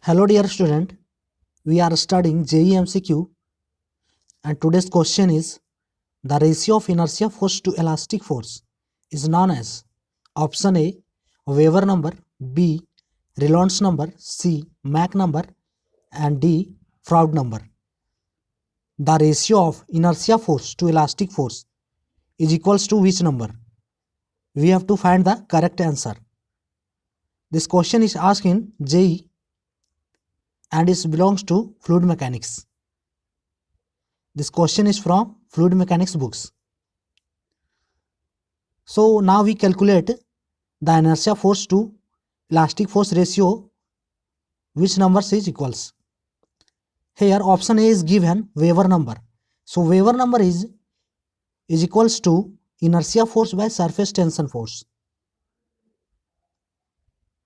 Hello dear student, we are studying JEE MCQ and today's question is the ratio of inertia force to elastic force is known as option A Weber number, B Reynolds number, C Mach number and D Froude number. The ratio of inertia force to elastic force is equals to which number? We have to find the correct answer. This question is asked in JEE and it belongs to fluid mechanics. This question is from fluid mechanics books. So now we calculate the inertia force to elastic force ratio, which numbers is equals. Here option A is given Weber number. So Weber number is equals to inertia force by surface tension force.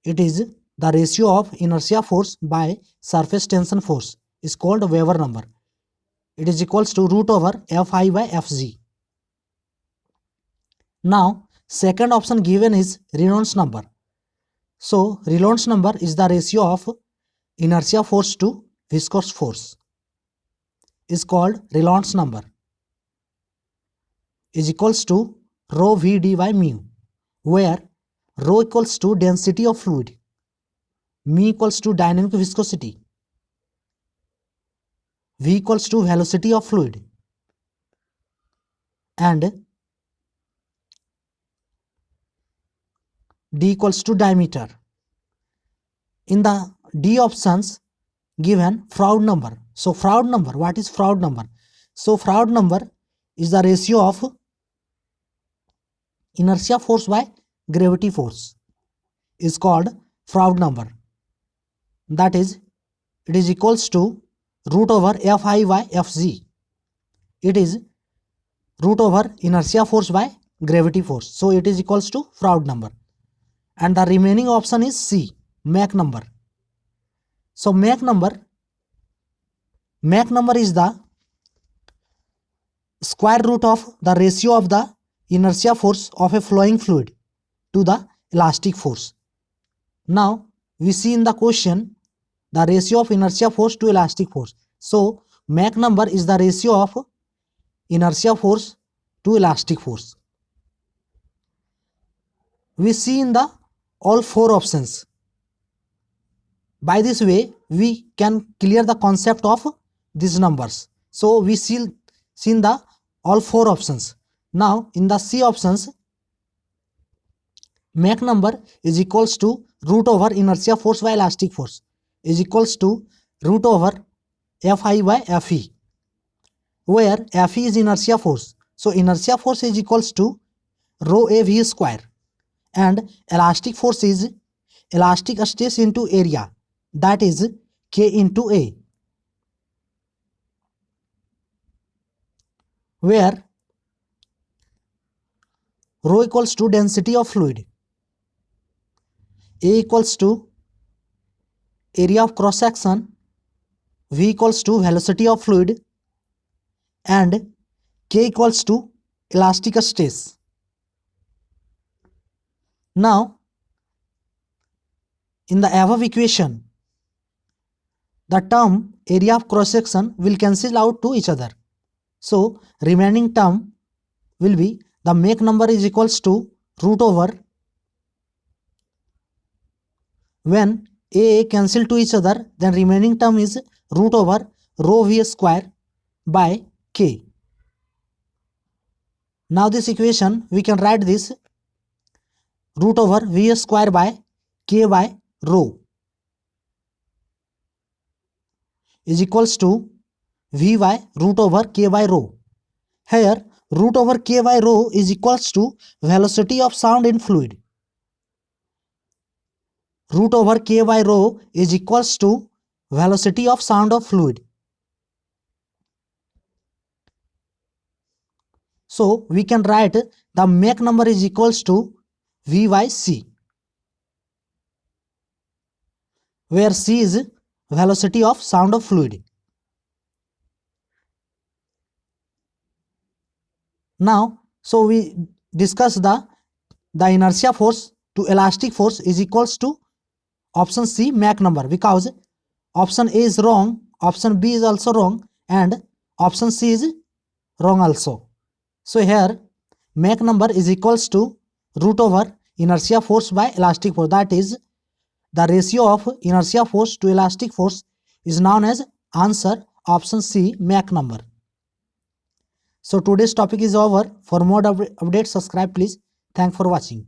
It is the ratio of inertia force by surface tension force is called Weber number. It is equals to root over Fi by Fg. Now second option given is Reynolds number. So Reynolds number is the ratio of inertia force to viscous force is called Reynolds number is equals to rho Vd by mu, where rho equals to density of fluid, mu equals to dynamic viscosity, v equals to velocity of fluid and d equals to diameter. In the D options given Froude number. So Froude number, what is Froude number? So Froude number is the ratio of inertia force by gravity force is called Froude number. That is, it is equals to root over Fi by Fg. It is root over inertia force by gravity force. So it is equals to Froude number. And the remaining option is C, Mach number. So Mach number is the square root of the ratio of the inertia force of a flowing fluid to the elastic force. Now we see in the question the ratio of inertia force to elastic force. So Mach number is the ratio of inertia force to elastic force. We see in the all four options. By this way we can clear the concept of these numbers. So we see in the all four options. Now in the C options, Mach number is equals to root over inertia force by elastic force is equals to root over Fi by Fe, where Fe is inertia force. So inertia force is equals to rho a v square and elastic force is elastic stress into area, that is K into A, where rho equals to density of fluid, A equals to area of cross section, V equals to velocity of fluid and K equals to elastic stress. Now in the above equation, the term area of cross section will cancel out to each other. So remaining term will be the Mach number is equals to root over, when A cancel to each other, then remaining term is root over rho v square by K. Now this equation we can write this root over v square by K by rho is equals to v by root over K by rho. Here root over K by rho is equals to velocity of sound in fluid. Root over K by rho is equals to velocity of sound of fluid. So we can write the Mach number is equals to V by C, where C is velocity of sound of fluid. Now so we discuss the inertia force to elastic force is equals to option C, Mach number, because option A is wrong, option B is also wrong, and option C is wrong also. So here Mach number is equals to root over inertia force by elastic force. That is, the ratio of inertia force to elastic force is known as answer option C, Mach number. So today's topic is over. For more updates, subscribe please. Thanks for watching.